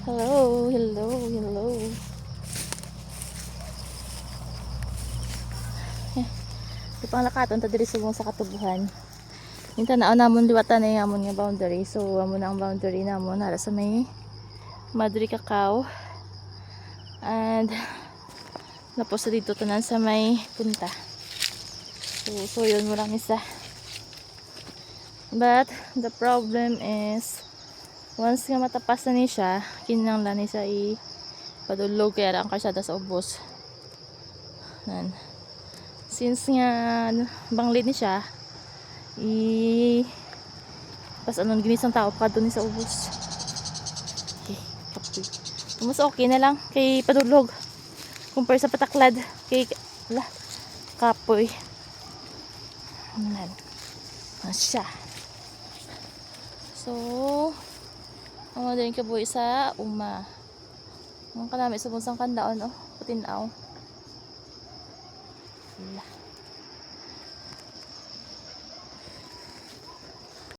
Hello, hello, hello. Di pang lakaton ta diri subong sa katubuhan. Minta na namon liwatan na amon nga boundary. So amo na ang boundary namon nara sa may Madri Cacao. And napos dito tanan sa may punta. So yun mo lang isa. But the problem is once nga matapas na ni siya, kinanglan ni siya padulog kaya ang karsada sa ubos. Yan. Since nga banglit ni siya, pas anon ginisang tao pa doon sa ubos. Okay, kapoy. Mas okay na lang kay padulog compare sa pataklad kay kapoy. Yan. Siya. So, ang din kaboy sa uma. Ang kanami sa bunsang kandaon, oh, patinaw. Wala.